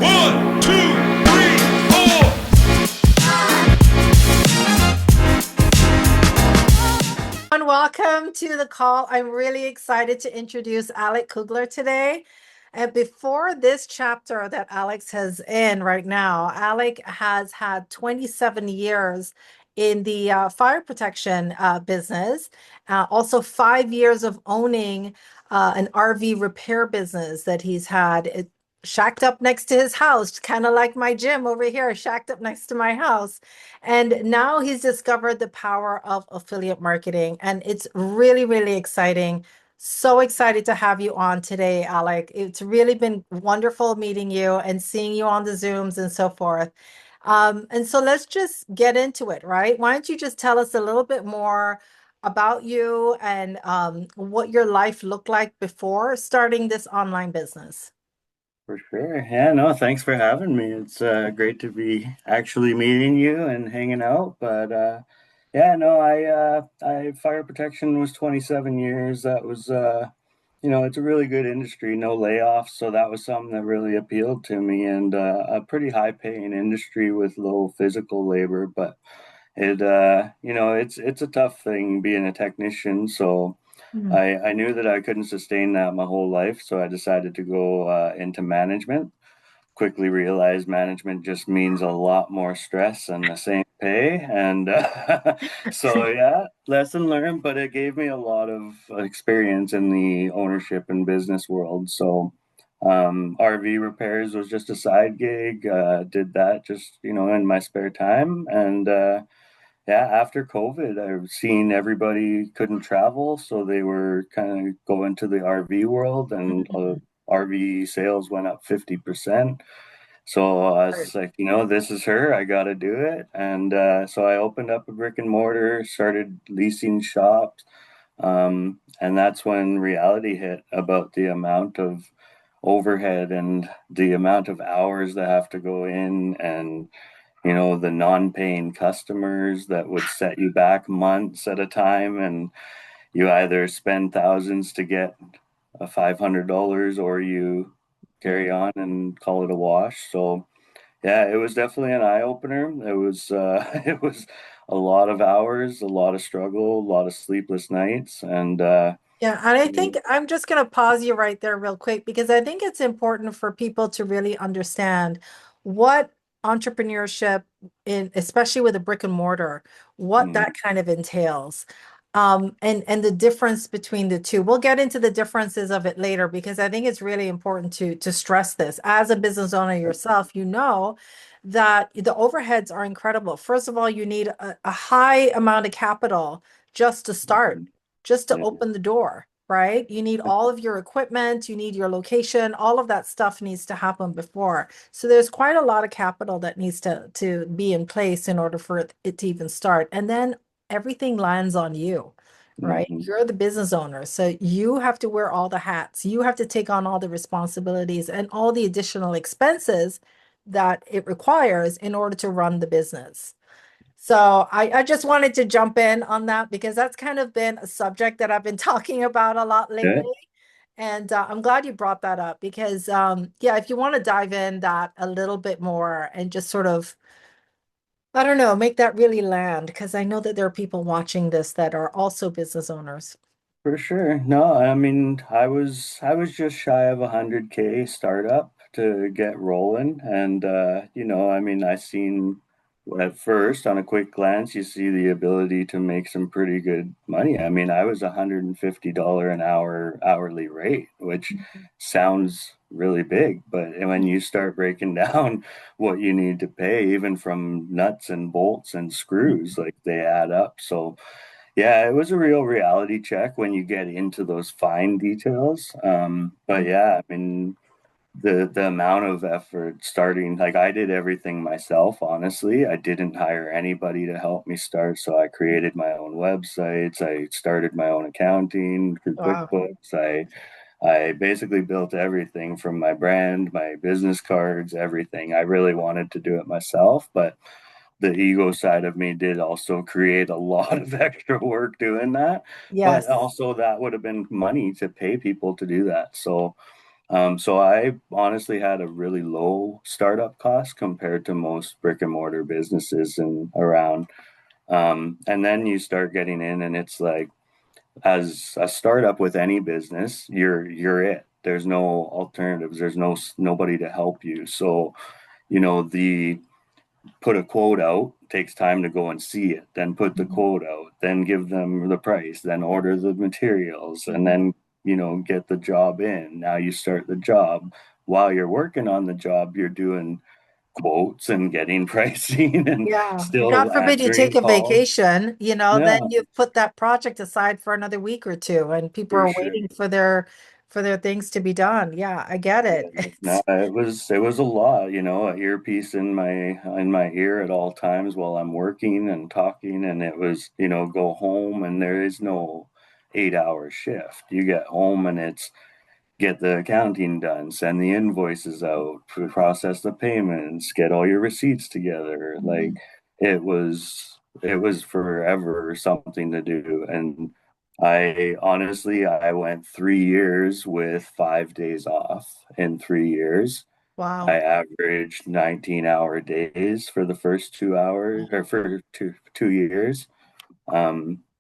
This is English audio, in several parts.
One, two, three, four. And welcome to the call. I'm really excited to introduce Alec Kugler today. And before this chapter that Alex has in right now, Alec has had 27 years in the fire protection business, also 5 years of owning an RV repair business that he's had. Shacked up next to his house, kind of like my gym over here, shacked up next to my house. And now he's discovered the power of affiliate marketing, and it's really, really exciting. So excited to have you on today, Alec. It's really been wonderful meeting you and seeing you on the Zooms and so forth. And so let's just get into it, right? Why don't you just tell us a little bit more about you and what your life looked like before starting this online business? For sure. Yeah, no, thanks for having me. It's great to be actually meeting you and hanging out. But yeah, no, I fire protection was 27 years. That was it's a really good industry, no layoffs, so that was something that really appealed to me and a pretty high paying industry with low physical labor, but it's a tough thing being a technician, so Mhm. I knew that I couldn't sustain that my whole life, so I decided to go into management. Quickly realized management just means a lot more stress and the same pay. And so, yeah, lesson learned, but it gave me a lot of experience in the ownership and business world. So, RV repairs was just a side gig. Did that just, in my spare time. And yeah, after COVID, I've seen everybody couldn't travel, so they were kind of going to the RV world, and RV sales went up 50%. So I was like, this is her. I got to do it. And so I opened up a brick and mortar, started leasing shops. And that's when reality hit about the amount of overhead and the amount of hours that have to go in, and the non-paying customers that would set you back months at a time, and you either spend thousands to get a $500 or you carry on and call it a wash. So yeah, it was definitely an eye opener. It was it was a lot of hours, a lot of struggle, a lot of sleepless nights, and Yeah, and I think I'm just going to pause you right there real quick because I think it's important for people to really understand what entrepreneurship in especially with a brick and mortar, what mm, that kind of entails. And the difference between the two. We'll get into the differences of it later because I think it's really important to stress this. As a business owner yourself, you know that the overheads are incredible. First of all, you need a high amount of capital just to start, just to yeah, open the door, right? You need all of your equipment, you need your location, all of that stuff needs to happen before. So there's quite a lot of capital that needs to be in place in order for it to even start. And then everything lands on you, right? mhm, You're the business owner. So you have to wear all the hats. You have to take on all the responsibilities and all the additional expenses that it requires in order to run the business. So I just wanted to jump in on that because that's kind of been a subject that I've been talking about a lot yeah, lately. And I'm glad you brought that up because, yeah, if you want to dive in that a little bit more and just sort of, I don't know, make that really land because I know that there are people watching this that are also business owners. for sure. No, I mean, I was just shy of 100K startup to get rolling, and I mean, I seen at first on a quick glance, you see the ability to make some pretty good money. I mean, I was $150 an hour hourly rate, which sounds really big, but when you start breaking down what you need to pay, even from nuts and bolts and screws, like they add up. So yeah, it was a real reality check when you get into those fine details. But yeah, I mean, the amount of effort starting, like I did everything myself, honestly. I didn't hire anybody to help me start. So I created my own websites. I started my own accounting through Wow. QuickBooks. I basically built everything from my brand, my business cards, everything. I really wanted to do it myself, but the ego side of me did also create a lot of extra work doing that. But Yes. also, that would have been money to pay people to do that. So, So I honestly had a really low startup cost compared to most brick and mortar businesses and around. And then you start getting in, and it's like, as a startup with any business, you're it. There's no alternatives. There's nobody to help you. So, the put a quote out, takes time to go and see it, then put the Mhm. quote out, then give them the price, then order the materials, and Mhm. then, get the job in. Now you start the job. While you're working on the job, you're doing quotes and getting pricing and Yeah. God still forbid you take answering a calls. vacation, then Yeah, you've put that project aside for another week or two and people for are sure. waiting for their things to be done. Yeah, I get Yeah, it. no, It's it was a lot, an earpiece in my ear at all times while I'm working and talking, and it was, go home and there is no 8-hour shift. You get home and it's get the accounting done, send the invoices out, process the payments, get all your receipts together. Like Mhm. it was forever something to do. And I went 3 years with 5 days off in 3 years. I Wow. averaged 19-hour days for the first 2 hours or for two years.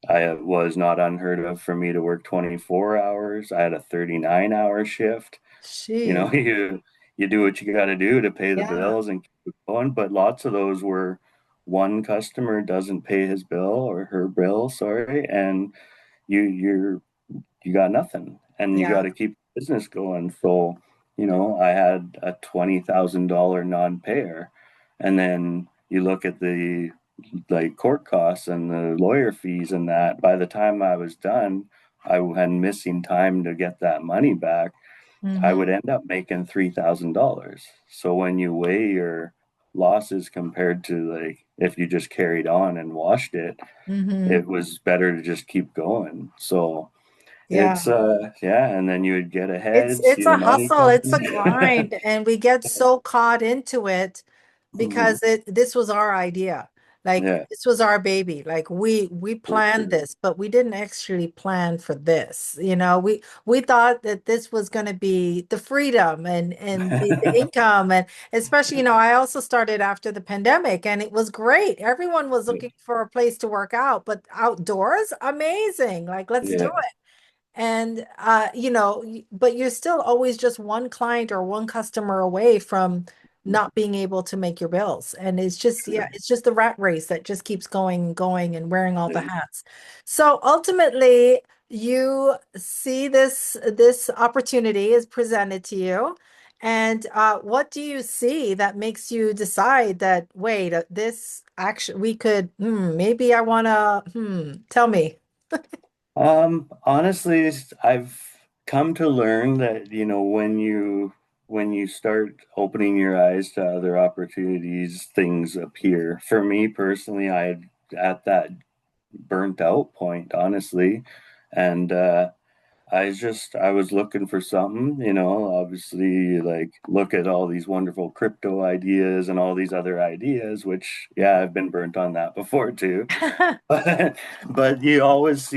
I was not unheard of for me to work 24 hours. I had a 39-hour shift. She, You do what you got to do to pay the yeah, bills and keep it going, but lots of those were one customer doesn't pay his bill or her bill, sorry, and you got nothing, and you got yeah. to keep business going. So, I had a $20,000 non-payer, and then you look at the like court costs and the lawyer fees and that. By the time I was done, I had missing time to get that money back. I Mm-hmm. would end up making $3,000. So when you weigh your losses compared to like if you just carried on and washed it, Mm-hmm. it was better to just keep going. So Yeah. yeah, and then you would get It's ahead, see it's the a money hustle, come it's a in. grind, and we get so caught into it Mhm. because this was our idea. Like Yeah, this was our baby. Like we for planned sure. this, but we didn't actually plan for this. We thought that this was going to be the freedom and the income, and especially, I also started after the pandemic and it was great. Everyone was looking for a place to work out, but outdoors, amazing. Like let's do Yeah, it. And but you're still always just one client or one customer away from not being able to make your bills. And it's just, yeah, sure. it's just the rat race that just keeps going and going and wearing all the Yeah. hats. So ultimately, you see this opportunity is presented to you. And what do you see that makes you decide that, wait, this actually we could, maybe I want to, tell me. Honestly, I've come to learn that, when you start opening your eyes to other opportunities, things appear. For me personally, I had at that burnt out point, honestly, and I was looking for something, obviously, like look at all these wonderful crypto ideas and all these other ideas, which, yeah, I've been burnt on that before too. But you always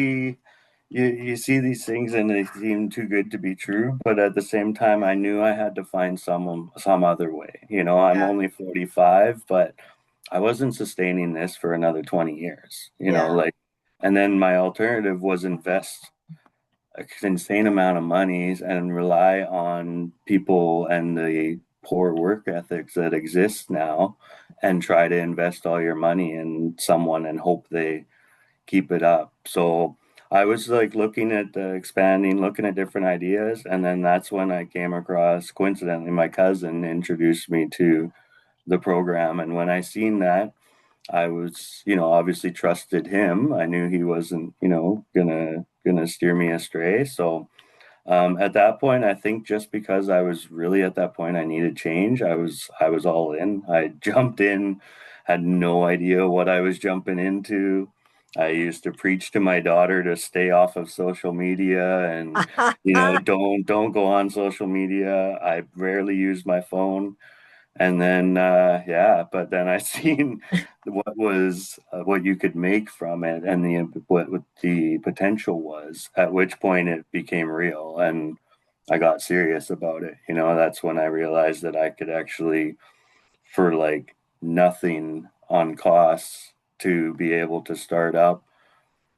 you see these things and they seem too good to be true. But at the same time, I knew I had to find some other way. I'm Yeah, only 45, but I wasn't sustaining this for another 20 years, yeah, like, and then my alternative was invest an insane amount of monies and rely on people and the poor work ethics that exist now and try to invest all your money in someone and hope they keep it up. So I was like looking at expanding, looking at different ideas, and then that's when I came across, coincidentally, my cousin introduced me to the program, and when I seen that, I was, obviously trusted him. I knew he wasn't, gonna steer me astray. So at that point, I think just because I was really at that point, I needed change. I was all in. I jumped in, had no idea what I was jumping into. I used to preach to my daughter to stay off of social media and don't go on social media. I rarely use my phone. And then yeah, but then I seen what you could make from it and what the potential was, at which point it became real. And I got serious about it. That's when I realized that I could actually, for like nothing on costs, to be able to start up,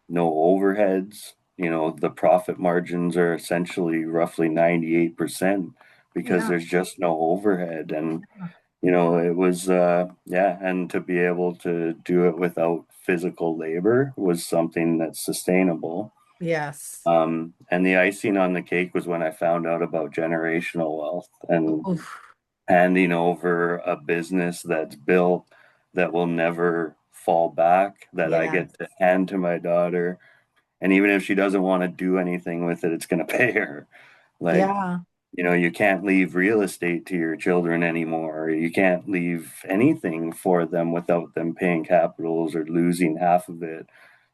no overheads. The profit margins are essentially roughly 98% because Yeah. there's just no overhead. And, it was, yeah, and to be able to do it without physical labor was something that's sustainable. Yes. And the icing on the cake was when I found out about generational wealth and Oof. handing over a business that's built that will never fall back, that I Yes. get to hand to my daughter. And even if she doesn't want to do anything with it, it's going to pay her. Like, Yeah. you can't leave real estate to your children anymore. You can't leave anything for them without them paying capitals or losing half of it.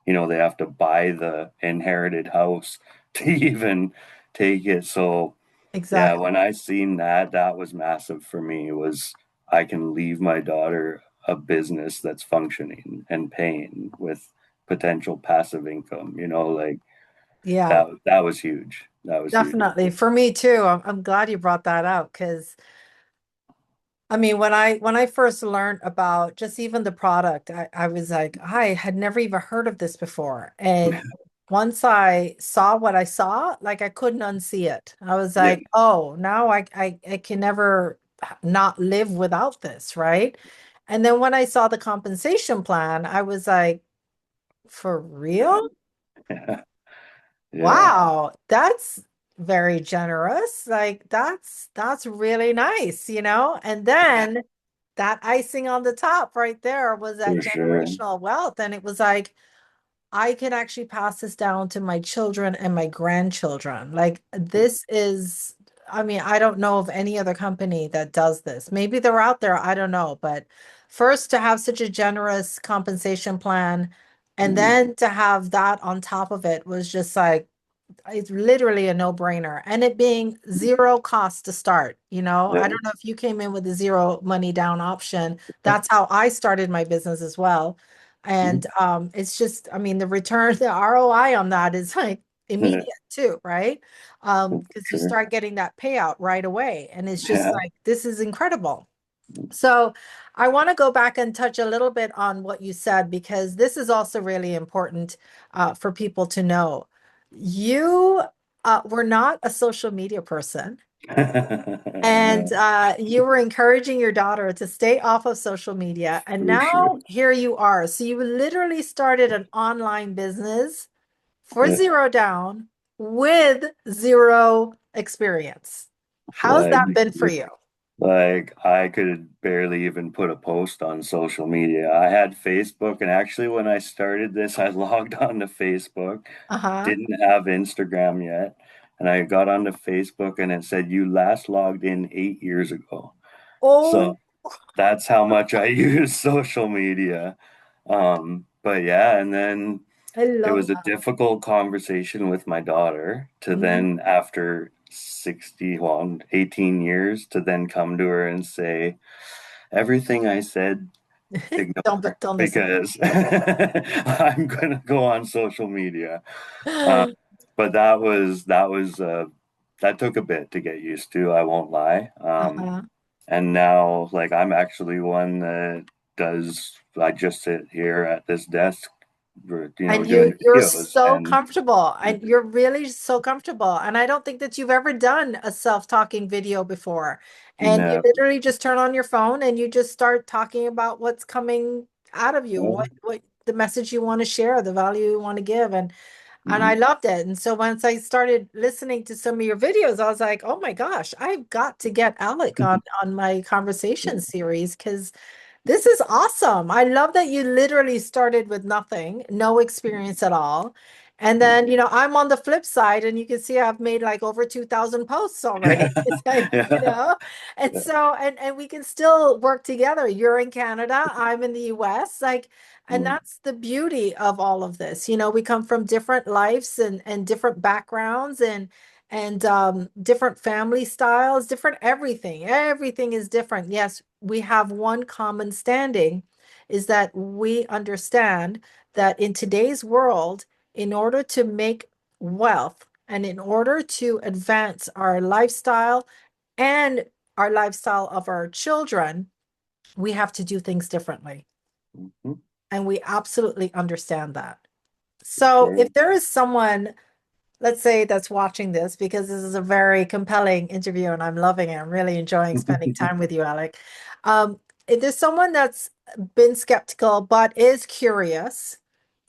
They have to buy the inherited house to even take it. So, yeah, Exactly. when I seen that, that was massive for me. Was I can leave my daughter a business that's functioning and paying with potential passive income, like Yeah. that was huge. That was huge. Definitely. For me too. I'm glad you brought that up because I mean, when I first learned about just even the product, I was like, I had never even heard of this before. And once I saw what I saw, like I couldn't unsee it. I was Yeah. like, oh, now I can never not live without this, right? And then when I saw the compensation plan, I was like, for real? Yeah. Wow, that's very generous. Like that's really nice, you know? And then that icing on the top right there was that For sure. generational wealth. And it was like, I can actually pass this down to my children and my grandchildren. Like this is, I mean, I don't know of any other company that does this. Maybe they're out there, I don't know. But first to have such a generous compensation plan and Mhm. then to have that on top of it was just like it's literally a no-brainer. And it being zero cost to start, you know. I Yeah. don't know if you came in with a zero money down option. That's how I started my business as well. And Mhm. it's just, I mean, the return, the ROI on that is like immediate too, right? For Because you sure. start getting that payout right away. And it's just Yeah. like, this is incredible. So I want to go back and touch a little bit on what you said because this is also really important for people to know. You were not a social media person, and No, you were encouraging your daughter to stay off of social media. And for sure. now here you are. So you literally started an online business for Yeah. zero down with zero experience. How's Like that been for you? Like I could barely even put a post on social media. I had Facebook, and actually when I started this, I logged on to Facebook, Uh-huh. didn't have Instagram yet, and I got onto Facebook and it said you last logged in 8 years ago. Oh, So that's how much I use social media. But yeah, and then I it love was a difficult conversation with my daughter to that. then, after 18 years, to then come to her and say, everything I said, ignore Don't listen. because I'm going to go on social media. Uh, but that took a bit to get used to, I won't lie. Uh-huh. And now, like, I'm actually one that I just sit here at this desk, And doing you're videos so and comfortable and you're really so comfortable. And I don't think that you've ever done a self-talking video before. And you never. literally just turn on your phone and you just start talking about what's coming out of you, Oh, what the message you want to share, the value you want to give. And I mhm, loved it. And so once I started listening to some of your videos, I was like, oh my gosh, I've got to get Alec on my conversation series because this is awesome. I love that you literally started with nothing, no experience at all. And then, you know, I'm on the flip side, and you can see I've made like over 2,000 posts already. It's like, you yeah, know, and yeah, so, and we can still work together. You're in Canada, I'm in the US. Like, and mm, that's the beauty of all of this. You know, we come from different lives and different backgrounds and different family styles, different everything. Everything is different. Yes, we have one common standing is that we understand that in today's world, in order to make wealth, And in order to advance our lifestyle and our lifestyle of our children, we have to do things differently. Mhm. And we absolutely understand that. So Sure. if there is someone, let's say, that's watching this, because this is a very compelling interview and I'm loving it. I'm really enjoying spending time with you, Alec. If there's someone that's been skeptical but is curious,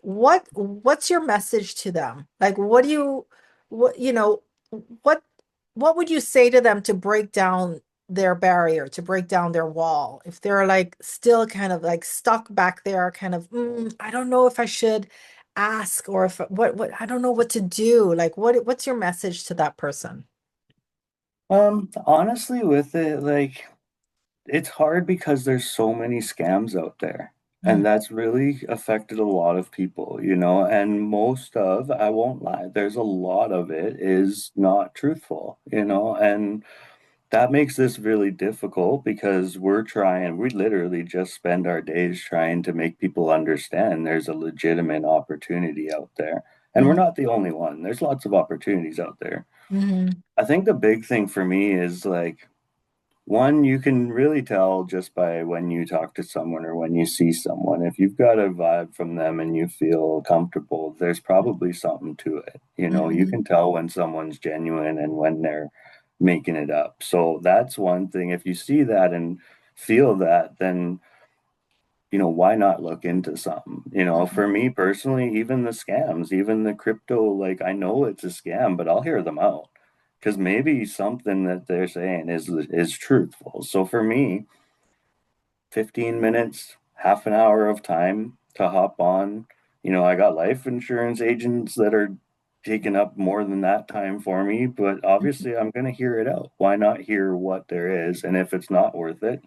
what's your message to them? Like, what you know, what what would you say to them to break down their barrier, to break down their wall? If they're like still kind of like stuck back there, kind of, I don't know if I should ask, or if what I don't know what to do. Like, what's your message to that person? Honestly, with it, like, it's hard because there's so many scams out there. And Mm, that's really affected a lot of people, and most of, I won't lie, there's a lot of it is not truthful, and that makes this really difficult because we literally just spend our days trying to make people understand there's a legitimate opportunity out there. And we're mm, not the only one. There's lots of opportunities out there. mm, I think the big thing for me is like, one, you can really tell just by when you talk to someone or when you see someone. If you've got a vibe from them and you feel comfortable, there's probably something to it. You mm, can tell when someone's genuine and when they're making it up. So that's one thing. If you see that and feel that, then why not look into something? For me personally, even the scams, even the crypto, like I know it's a scam, but I'll hear them out because maybe something that they're saying is truthful. So for me, 15 minutes, half an hour of time to hop on. I got life insurance agents that are taking up more than that time for me, but obviously I'm going to hear it out. Why not hear what there is? And if it's not worth it,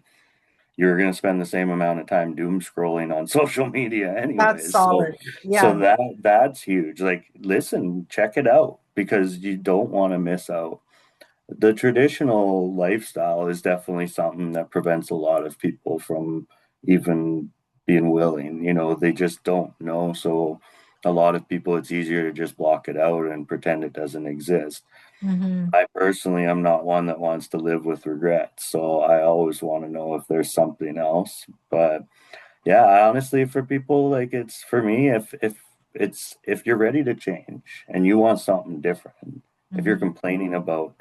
you're going to spend the same amount of time doom scrolling on social media that's anyways. So solid. so Yeah. that's huge. Like listen, check it out because you don't want to miss out. The traditional lifestyle is definitely something that prevents a lot of people from even being willing. They just don't know. So a lot of people, it's easier to just block it out and pretend it doesn't exist. Hmm. I personally am not one that wants to live with regrets. So I always want to know if there's something else. But yeah, honestly, for people, like it's for me, if you're ready to change and you want something different, if you're Hmm. complaining about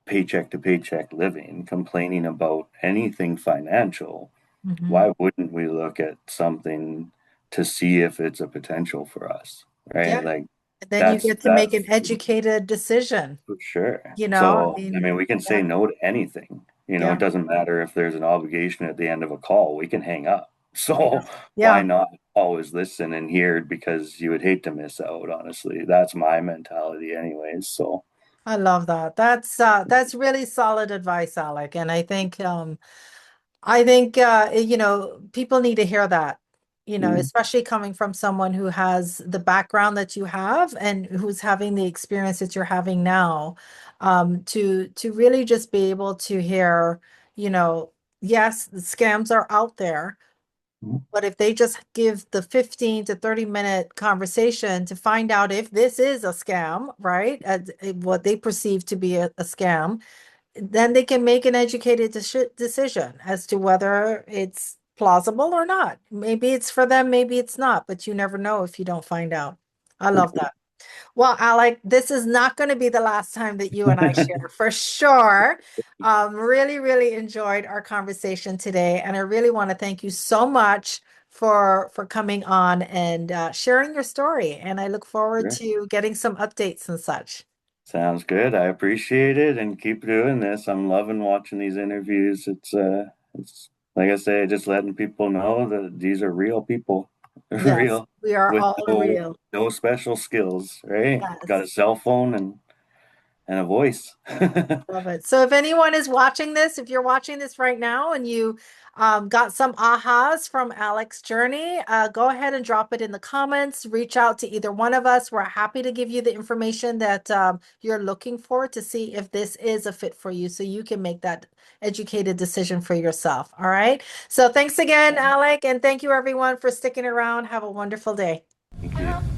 paycheck to paycheck living, complaining about anything financial, Hmm. why wouldn't we look at something to see if it's a potential for us, Yeah. right? Like Then you that's get to make an that's educated decision, for sure. I So, I mean, mean, we can yeah, say no to anything. yeah, It doesn't matter if there's an obligation at the end of a call, we can hang up. yeah, So, why yeah. not always listen and hear because you would hate to miss out, honestly. That's my mentality anyways. So, I love that. That's really solid advice, Alec. And I think people need to hear that, mm, especially coming from someone who has the background that you have and who's having the experience that you're having now, to really just be able to hear, you know, yes, the scams are out there, mm, but if they just give the 15 to 30-minute conversation to find out if this is a scam, right? What they perceive to be a scam, then they can make an educated decision as to whether it's plausible or not. Maybe it's for them, maybe it's not, but you never know if you don't find out. I for love that. Well, Alec, this is not going to be the last time that you and I share, for sure. Really, really enjoyed our conversation today, and I really want to thank you so much for coming on and sharing your story. And I look forward sure. to getting some updates and such. Sounds good. I appreciate it and keep doing this. I'm loving watching these interviews. It's like I say, just letting people know that these are real people, Yes, real we are with all no real. no special skills, right? Got a Yes. cell phone and a voice. Love it. So if anyone is watching this, if you're watching this right now and you got some ahas from Alec's journey, go ahead and drop it in the comments. Reach out to either one of us. We're happy to give you the information that you're looking for to see if this is a fit for you so you can make that educated decision for yourself. All right. So thanks again, Alec, and thank you everyone for sticking around. Have a wonderful day. Thank you.